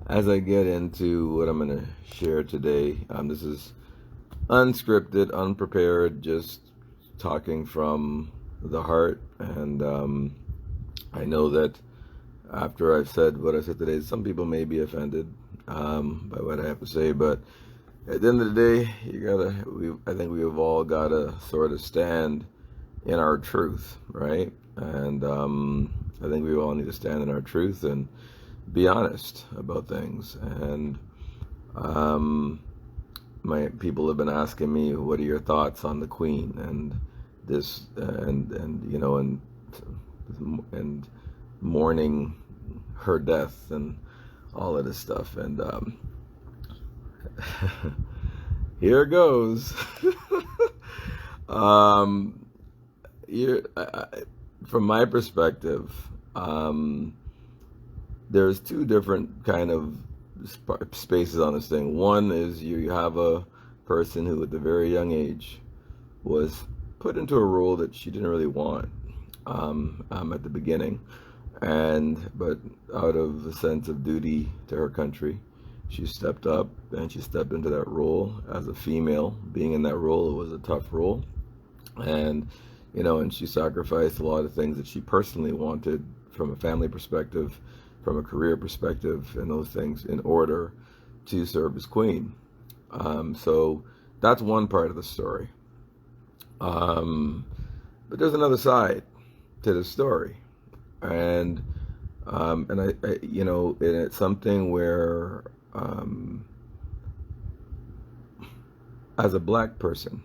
as I get into what I'm going to share today, this is unscripted, unprepared, just talking from the heart. And I know that after I've said what I said today, some people may be offended by what I have to say, but at the end of the day, I think we've all gotta sort of stand in our truth, right? And I think we all need to stand in our truth and be honest about things. And my people have been asking me, what are your thoughts on the Queen and this and mourning her death and all of this stuff. And here goes. um, from my perspective, there's two different kind of spaces on this thing. One is you have a person who, at a very young age, was put into a role that she didn't really want at the beginning, but out of a sense of duty to her country, she stepped up and she stepped into that role as a female. Being in that role, it was a tough role, and and she sacrificed a lot of things that she personally wanted from a family perspective, from a career perspective, and those things in order to serve as queen. So that's one part of the story. But there's another side to the story, and and it's something where, as a black person,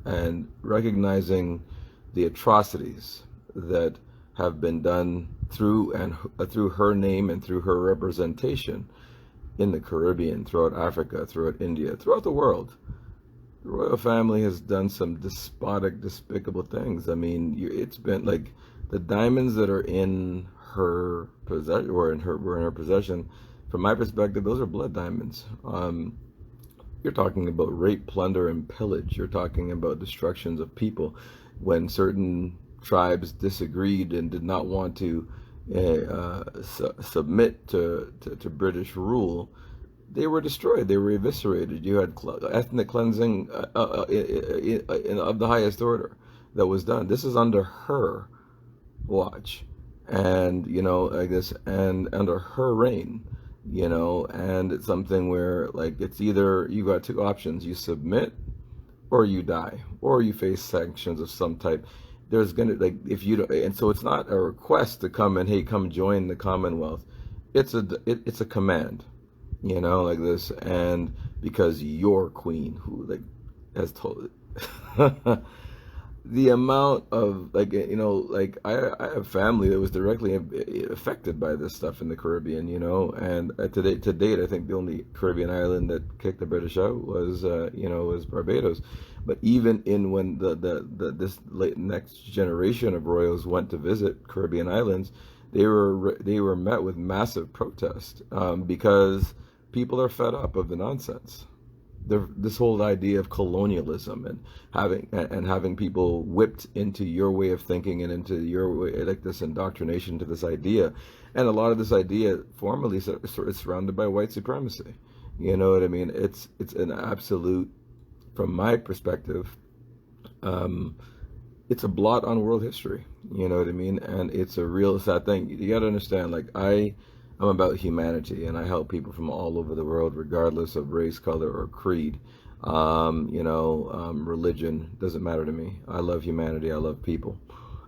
and recognizing the atrocities that have been done through her name and through her representation in the Caribbean, throughout Africa, throughout India, throughout the world. The royal family has done some despotic, despicable things. I mean, it's been like the diamonds that are in her possession, were in her possession. From my perspective, those are blood diamonds. You're talking about rape, plunder, and pillage. You're talking about destructions of people. When certain tribes disagreed and did not want to submit to British rule, they were destroyed. They were eviscerated. You had ethnic cleansing of the highest order that was done. This is under her watch, and I guess, and under her reign. And it's something where, like, it's either you got two options: you submit, or you die, or you face sanctions of some type. There's gonna, like, if you don't, and so it's not a request to come and, hey, come join the Commonwealth. It's a command, like this, and because your queen, who, like, has told it. The amount of, like, I have family that was directly affected by this stuff in the Caribbean, and to date, I think the only Caribbean island that kicked the British out was Barbados. But even when this next generation of royals went to visit Caribbean islands, they were met with massive protest, because people are fed up of the nonsense. This whole idea of colonialism and having people whipped into your way of thinking and into your way, like this indoctrination to this idea, and a lot of this idea formally is surrounded by white supremacy. You know what I mean? It's an absolute, from my perspective, it's a blot on world history. You know what I mean? And it's a real sad thing. You got to understand, like, I'm about humanity, and I help people from all over the world, regardless of race, color, or creed. Religion doesn't matter to me. I love humanity. I love people,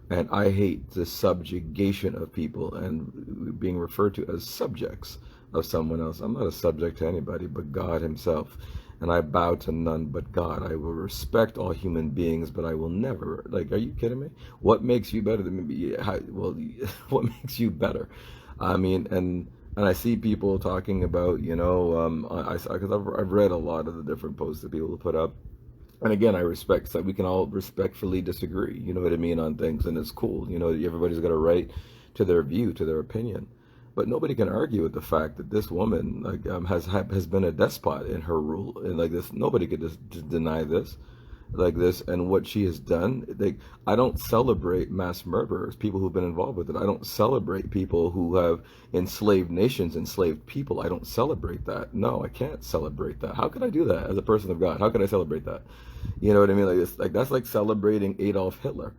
and I hate the subjugation of people and being referred to as subjects of someone else. I'm not a subject to anybody but God Himself, and I bow to none but God. I will respect all human beings, but I will never, like, are you kidding me? What makes you better than me? What makes you better? I mean, and I see people talking about, because I've read a lot of the different posts that people put up, and again, I respect that we can all respectfully disagree, you know what I mean, on things, and it's cool, everybody's got a right to their view, to their opinion, but nobody can argue with the fact that this woman, like, has been a despot in her rule, and like this, nobody could just deny this. like this, and what she has done. Like, I don't celebrate mass murderers, people who've been involved with it. I don't celebrate people who have enslaved nations, enslaved people. I don't celebrate that. No, I can't celebrate that. How could I do that as a person of God? How could I celebrate that? You know what I mean? Like this, like that's like celebrating Adolf Hitler.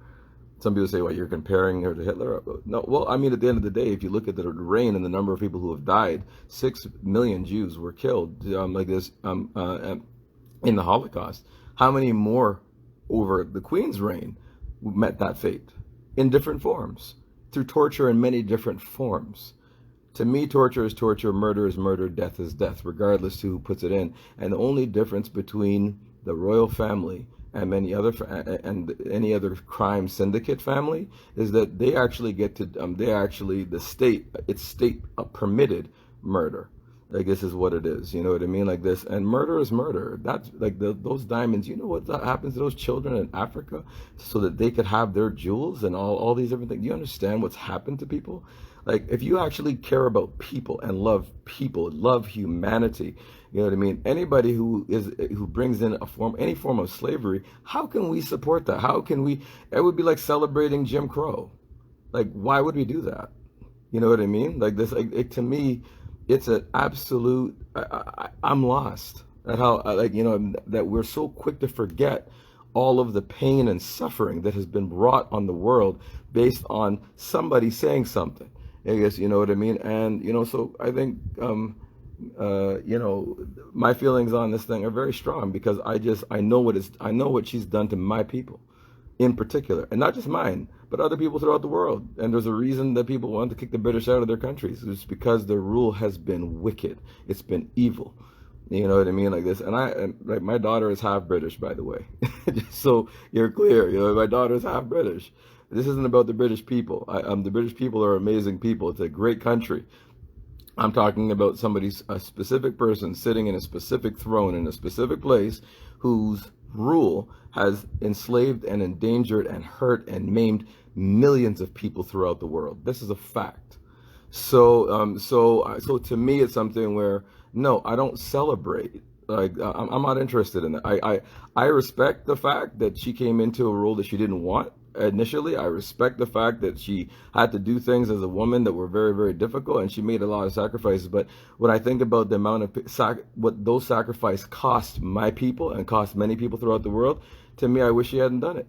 Some people say, well, you're comparing her to Hitler. No, well, I mean, at the end of the day, if you look at the reign and the number of people who have died, 6 million Jews were killed, like this, in the Holocaust. How many more over the Queen's reign met that fate in different forms, through torture in many different forms? To me, torture is torture, murder is murder, death is death, regardless to who puts it in. And the only difference between the royal family and many other and any other crime syndicate family is that they actually get to the state, it's state permitted murder. Like, this is what it is, you know what I mean? Like this, and murder is murder. That's like those diamonds. You know what that happens to those children in Africa, so that they could have their jewels and all these different things. Do you understand what's happened to people? Like, if you actually care about people, love humanity, you know what I mean? Anybody who brings in any form of slavery, how can we support that? How can we? It would be like celebrating Jim Crow. Like, why would we do that? You know what I mean? Like this, to me, it's an absolute. I'm lost at how, like, you know, that we're so quick to forget all of the pain and suffering that has been brought on the world based on somebody saying something. I guess, you know what I mean? And, you know, so I think, you know, my feelings on this thing are very strong, because I know what she's done to my people in particular, and not just mine, but other people throughout the world. And there's a reason that people want to kick the British out of their countries. It's because their rule has been wicked. It's been evil. You know what I mean? Like this. And like, my daughter is half British, by the way. Just so you're clear, you know, my daughter is half British. This isn't about the British people. The British people are amazing people. It's a great country. I'm talking about a specific person sitting in a specific throne in a specific place, whose rule has enslaved and endangered and hurt and maimed millions of people throughout the world. This is a fact. So to me, it's something where, no, I don't celebrate. Like, I'm not interested in that. I respect the fact that she came into a role that she didn't want initially. I respect the fact that she had to do things as a woman that were very, very difficult, and she made a lot of sacrifices. But when I think about the amount of what those sacrifices cost my people and cost many people throughout the world, to me, I wish she hadn't done it.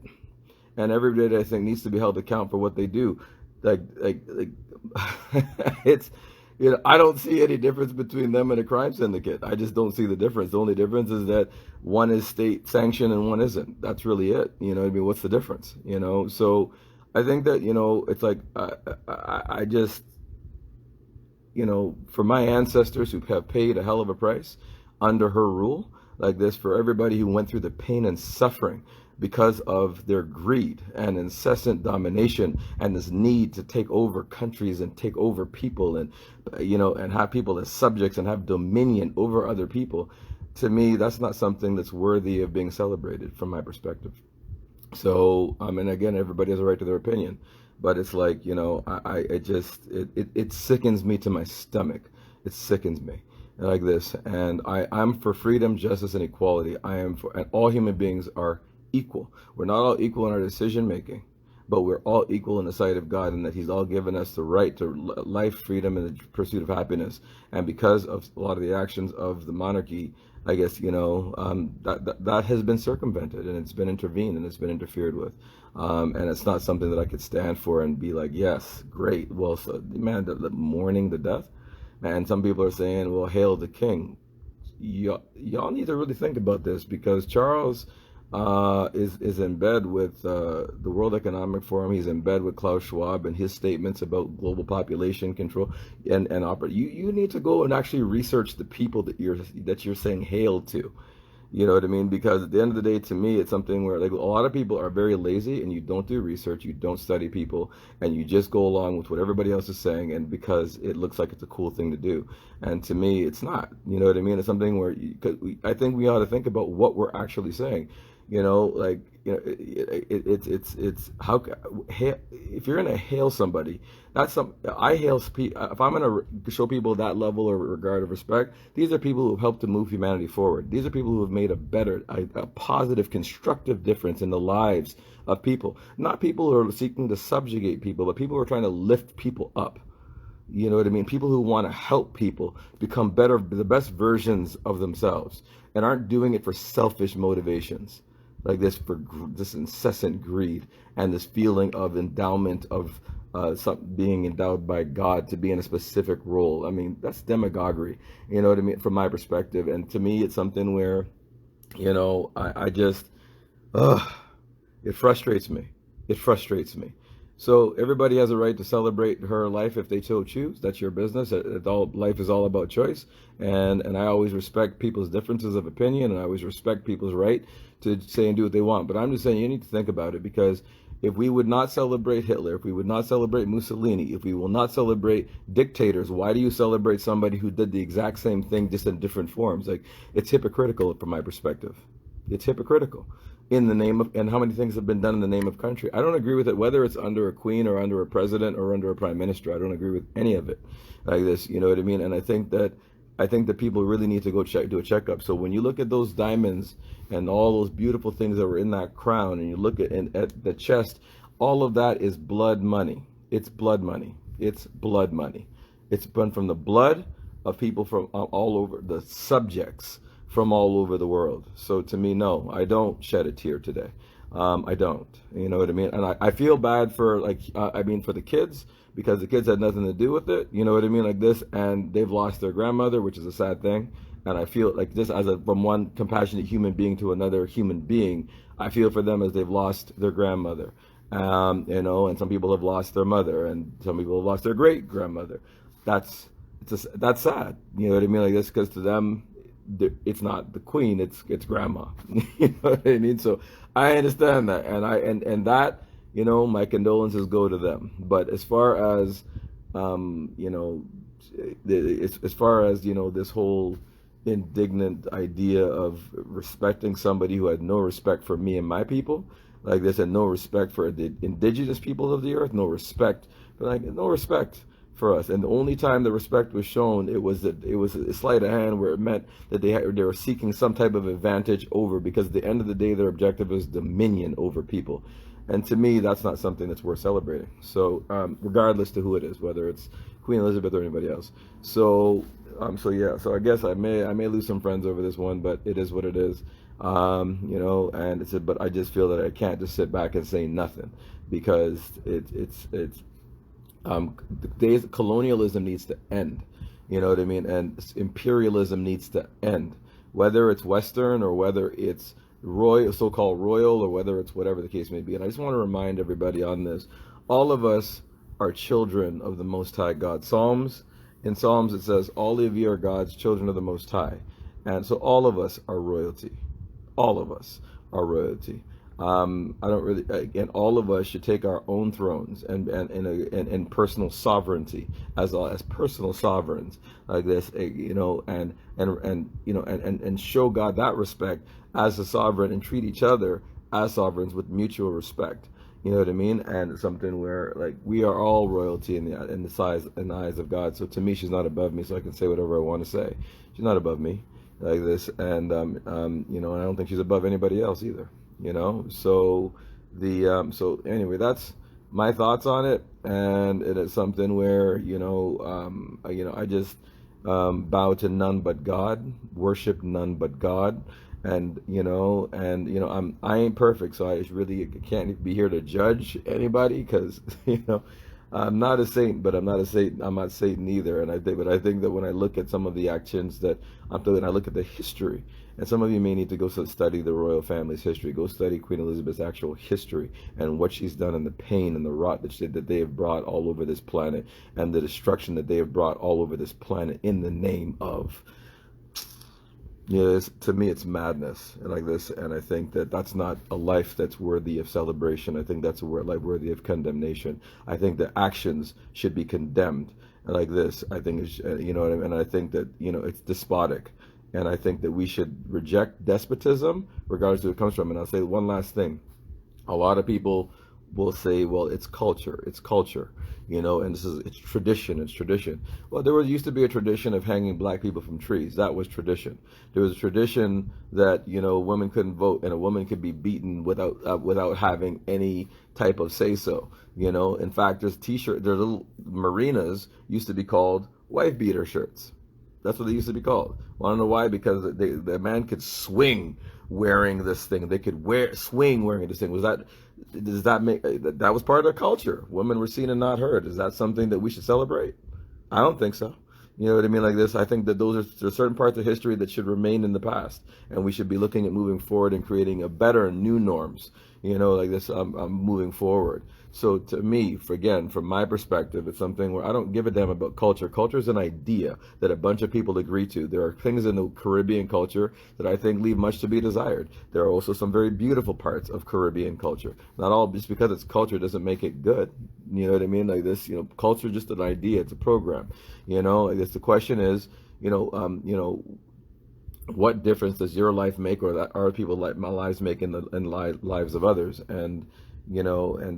And everybody, I think, needs to be held account for what they do. Like it's, you know, I don't see any difference between them and a crime syndicate. I just don't see the difference. The only difference is that one is state sanctioned and one isn't. That's really it. You know what I mean? What's the difference? You know? So I think that, you know, it's like, I just, you know, for my ancestors who have paid a hell of a price under her rule, like this, for everybody who went through the pain and suffering because of their greed and incessant domination and this need to take over countries and take over people, and, you know, and have people as subjects and have dominion over other people, to me, that's not something that's worthy of being celebrated from my perspective. So, and again, everybody has a right to their opinion, but it's like, you know, it sickens me to my stomach. It sickens me like this. And I'm for freedom, justice, and equality. And all human beings are equal. We're not all equal in our decision making, but we're all equal in the sight of God, and that He's all given us the right to life, freedom, and the pursuit of happiness. And because of a lot of the actions of the monarchy, I guess, you know, that has been circumvented, and it's been intervened, and it's been interfered with. And it's not something that I could stand for and be like, yes, great. Well, so, man, the mourning the death, man. Some people are saying, well, hail the king. Y'all need to really think about this, because Charles is in bed with the World Economic Forum. He's in bed with Klaus Schwab and his statements about global population control and you need to go and actually research the people that you're saying hail to. You know what I mean? Because at the end of the day, to me, it's something where, like, a lot of people are very lazy, and you don't do research, you don't study people, and you just go along with what everybody else is saying, and because it looks like it's a cool thing to do. And to me, it's not. You know what I mean? It's something where I think we ought to think about what we're actually saying. You know, like, it's how if you're gonna hail somebody, that's some I hail if I'm gonna show people that level of regard of respect. These are people who have helped to move humanity forward. These are people who have made a positive, constructive difference in the lives of people. Not people who are seeking to subjugate people, but people who are trying to lift people up. You know what I mean? People who want to help people become better, the best versions of themselves, and aren't doing it for selfish motivations, like this, for this incessant greed and this feeling of endowment of being endowed by God to be in a specific role. I mean, that's demagoguery. You know what I mean? From my perspective, and to me, it's something where, I just, ugh, it frustrates me. It frustrates me. So everybody has a right to celebrate her life if they so choose. That's your business. Life is all about choice, and I always respect people's differences of opinion, and I always respect people's right to say and do what they want. But I'm just saying you need to think about it, because if we would not celebrate Hitler, if we would not celebrate Mussolini, if we will not celebrate dictators, why do you celebrate somebody who did the exact same thing just in different forms? Like, it's hypocritical from my perspective. It's hypocritical in the name of, and how many things have been done in the name of country. I don't agree with it, whether it's under a queen or under a president or under a prime minister. I don't agree with any of it like this. You know what I mean? And I think that people really need to go do a checkup. So when you look at those diamonds and all those beautiful things that were in that crown, and you look at the chest, all of that is blood money. It's blood money. It's blood money. It's been from the blood of people from all over, the subjects from all over the world. So to me, no, I don't shed a tear today. I don't. You know what I mean? And I feel bad for, for the kids, because the kids had nothing to do with it. You know what I mean? Like this, and they've lost their grandmother, which is a sad thing. And I feel like this, from one compassionate human being to another human being, I feel for them as they've lost their grandmother. And some people have lost their mother, and some people have lost their great grandmother. That's sad. You know what I mean? Like this, because to them, it's not the queen, it's grandma. You know what I mean? So I understand that, and that, my condolences go to them. But as far as as far as this whole indignant idea of respecting somebody who had no respect for me and my people, like this, and no respect for the indigenous peoples of the earth, no respect for us. And the only time the respect was shown, it was a sleight of hand, where it meant that they were seeking some type of advantage over, because at the end of the day, their objective is dominion over people. And to me, that's not something that's worth celebrating. So regardless to who it is, whether it's Queen Elizabeth or anybody else. So I guess I may lose some friends over this one, but it is what it is. But I just feel that I can't just sit back and say nothing, because it's the days colonialism needs to end. You know what I mean? And imperialism needs to end, whether it's Western or whether it's so-called royal, or whether it's whatever the case may be. And I just want to remind everybody on this: all of us are children of the Most High God. In Psalms it says, "All of you are God's children of the Most High," and so all of us are royalty. All of us are royalty. Again, all of us should take our own thrones and personal sovereignty as personal sovereigns, like this, and show God that respect as a sovereign, and treat each other as sovereigns with mutual respect. You know what I mean? And it's something where, like, we are all royalty in the eyes of God. So to me, she's not above me, so I can say whatever I want to say. She's not above me, like this, and and I don't think she's above anybody else either. So so anyway, that's my thoughts on it, and it is something where I just bow to none but God, worship none but God, and I ain't perfect, so I really can't be here to judge anybody, because I'm not a saint, but I'm not Satan either. And I think that when I look at some of the actions that I'm doing, I look at the history. And some of you may need to go study the royal family's history. Go study Queen Elizabeth's actual history and what she's done, and the pain and the rot that they have brought all over this planet, and the destruction that they have brought all over this planet in the name of. To me, it's madness, and like this, and I think that that's not a life that's worthy of celebration. I think that's a life worthy of condemnation. I think the actions should be condemned, and like this, I think it's, and I think that it's despotic, and I think that we should reject despotism, regardless of where it comes from. And I'll say one last thing: A lot of people will say, well, it's culture, and it's tradition, it's tradition. Well, there was used to be a tradition of hanging black people from trees. That was tradition. There was a tradition that, women couldn't vote and a woman could be beaten without having any type of say so. In fact, there's little marinas used to be called wife beater shirts. That's what they used to be called. Want to know why? Because the man could swing wearing this thing. They could swing wearing this thing. Does that make that was part of their culture? Women were seen and not heard. Is that something that we should celebrate? I don't think so. You know what I mean? Like this, I think that there's certain parts of history that should remain in the past, and we should be looking at moving forward and creating a better new norms. Like this, moving forward. So to me, again, from my perspective, it's something where I don't give a damn about culture. Culture is an idea that a bunch of people agree to. There are things in the Caribbean culture that I think leave much to be desired. There are also some very beautiful parts of Caribbean culture. Not all, just because it's culture doesn't make it good. You know what I mean? Like this, culture is just an idea. It's a program. I guess the question is, what difference does your life make, or that our people like my lives make in the lives of others? And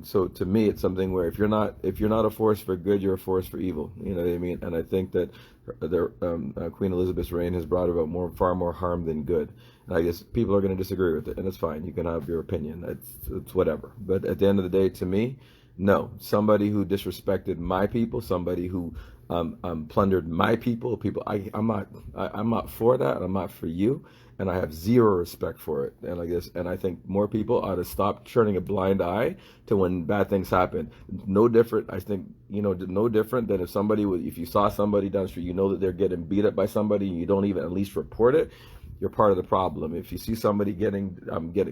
so to me, it's something where if you're not a force for good, you're a force for evil. You know what I mean? And I think that Queen Elizabeth's reign has brought about far more harm than good. And I guess people are going to disagree with it, and it's fine. You can have your opinion. It's whatever. But at the end of the day, to me, no. Somebody who disrespected my people, somebody who plundered my people. I'm not for that. I'm not for you, and I have zero respect for it. And I think more people ought to stop turning a blind eye to when bad things happen. No different. I think no different than if you saw somebody down the street, that they're getting beat up by somebody, and you don't even at least report it. You're part of the problem. If you see somebody getting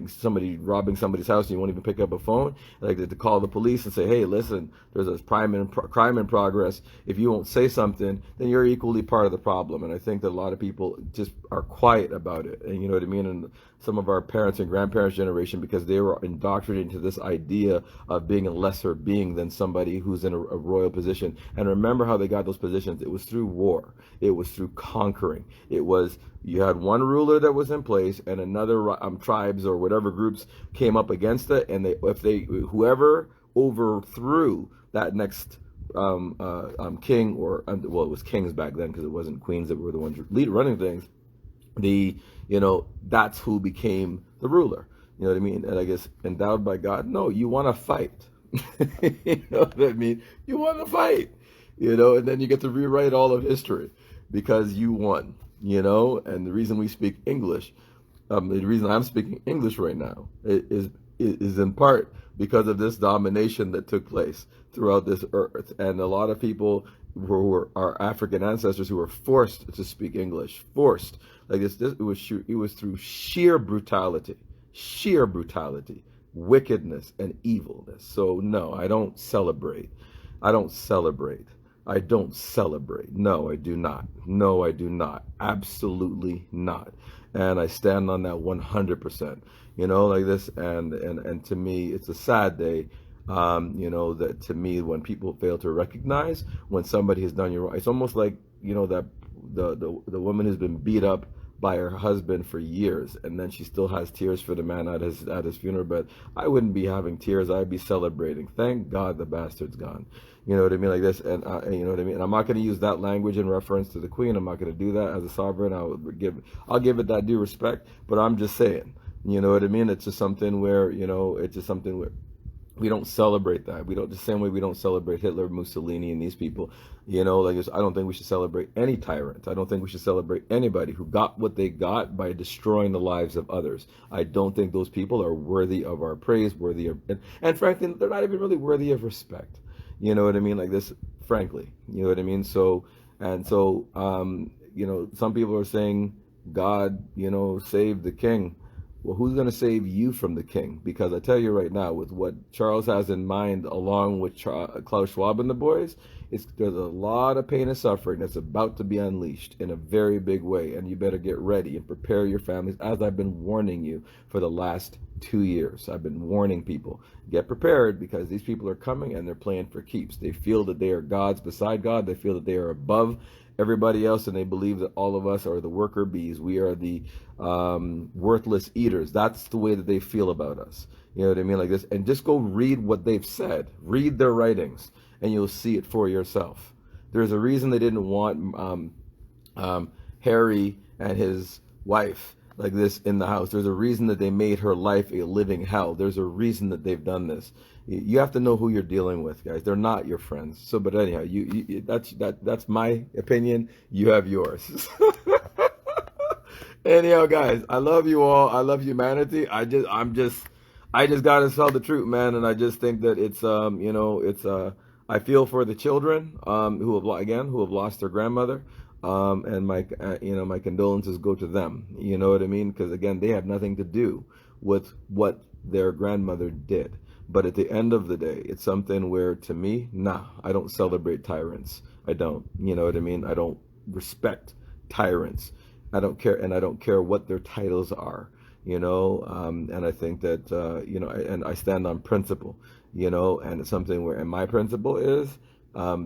somebody robbing somebody's house and you won't even pick up a phone, like to call the police and say, hey, listen, there's a crime in progress. If you won't say something, then you're equally part of the problem. And I think that a lot of people just are quiet about it. And you know what I mean? And some of our parents and grandparents' generation, because they were indoctrinated into this idea of being a lesser being than somebody who's in a royal position. And remember how they got those positions. It was through war. It was through conquering. You had one ruler that was in place, and another tribes or whatever groups came up against it, and whoever overthrew that next king, or it was kings back then because it wasn't queens that were the ones running things. That's who became the ruler. You know what I mean? And I guess endowed by God. No, you want to fight. You know what I mean? You want to fight. And then you get to rewrite all of history because you won. And the reason we speak English, the reason I'm speaking English right now is in part because of this domination that took place throughout this earth. And a lot of people who were our African ancestors who were forced to speak English, forced. Like it was through sheer brutality, wickedness, and evilness. So no, I don't celebrate. I don't celebrate. I don't celebrate. No, I do not. No, I do not. Absolutely not. And I stand on that 100%. Like this. And to me, it's a sad day. That to me, when people fail to recognize when somebody has done you wrong, it's almost like that the woman who's been beat up by her husband for years, and then she still has tears for the man at his funeral. But I wouldn't be having tears. I'd be celebrating. Thank God the bastard's gone. You know what I mean? Like this, and you know what I mean. And I'm not going to use that language in reference to the Queen. I'm not going to do that as a sovereign. I'll give it that due respect. But I'm just saying, you know what I mean? It's just something where we don't celebrate that. We don't, the same way we don't celebrate Hitler, Mussolini, and these people. I don't think we should celebrate any tyrant. I don't think we should celebrate anybody who got what they got by destroying the lives of others. I don't think those people are worthy of our praise, and frankly, they're not even really worthy of respect. You know what I mean? Like this, frankly, you know what I mean? So some people are saying, God, save the king. Well, who's going to save you from the king? Because I tell you right now, with what Charles has in mind, along with Klaus Schwab and the boys, there's a lot of pain and suffering that's about to be unleashed in a very big way. And you better get ready and prepare your families, as I've been warning you for the last 2 years. I've been warning people, get prepared, because these people are coming and they're playing for keeps. They feel that they are gods beside God. They feel that they are above everybody else, and they believe that all of us are the worker bees. We are the worthless eaters. That's the way that they feel about us. You know what I mean? Like this, and just go read what they've said. Read their writings, and you'll see it for yourself. There's a reason they didn't want Harry and his wife like this in the house. There's a reason that they made her life a living hell. There's a reason that they've done this. You have to know who you're dealing with, guys. They're not your friends. So, but anyhow, that's my opinion. You have yours. Anyhow, guys, I love you all. I love humanity. I just gotta tell the truth, man. And I just think that it's I feel for the children who have lost their grandmother. And my condolences go to them. You know what I mean? Because again, they have nothing to do with what their grandmother did. But at the end of the day, it's something where, to me, nah, I don't celebrate tyrants. I don't. You know what I mean? I don't respect tyrants. I don't care, and I don't care what their titles are. And I think that and I stand on principle. And it's something where, and my principle is,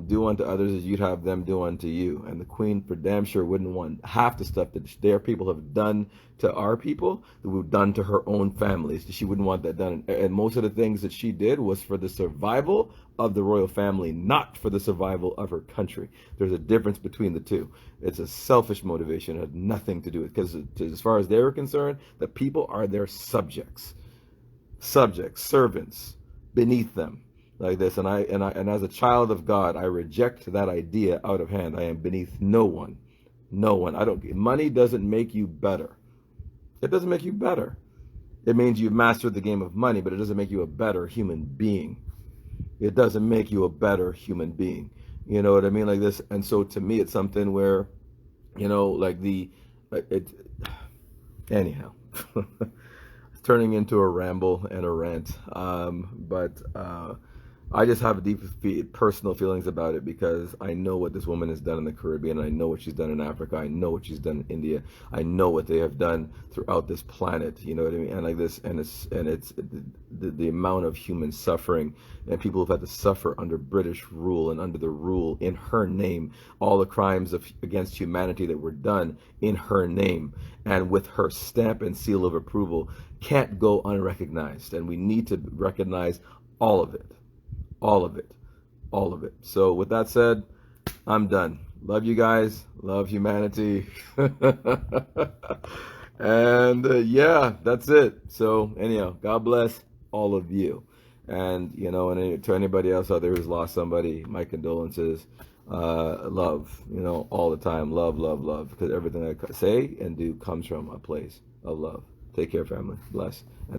do unto others as you'd have them do unto you. And the Queen for damn sure wouldn't want half the stuff that their people have done to our people that we've done to her own families. She wouldn't want that done. And most of the things that she did was for the survival of the royal family, not for the survival of her country. There's a difference between the two. It's a selfish motivation. It had nothing to do with, because as far as they were concerned, the people are their subjects, servants beneath them. Like this, and as a child of God, I reject that idea out of hand. I am beneath no one. Money doesn't make you better. It doesn't make you better. It means you've mastered the game of money, but it doesn't make you a better human being. It doesn't make you a better human being. You know what I mean? Like this, and so to me, it's something where, anyhow. It's turning into a ramble and a rant. But I just have deep personal feelings about it, because I know what this woman has done in the Caribbean. I know what she's done in Africa. I know what she's done in India. I know what they have done throughout this planet. You know what I mean? And like this, and it's the amount of human suffering, and people have had to suffer under British rule and under the rule in her name. All the crimes against humanity that were done in her name and with her stamp and seal of approval can't go unrecognized. And we need to recognize all of it. All of it. So with that said, I'm done. Love you guys. Love humanity. And yeah, that's it. So anyhow, God bless all of you. And, and to anybody else out there who's lost somebody, my condolences. Love, all the time. Love, love, love. Because everything I say and do comes from a place of love. Take care, family. Bless. And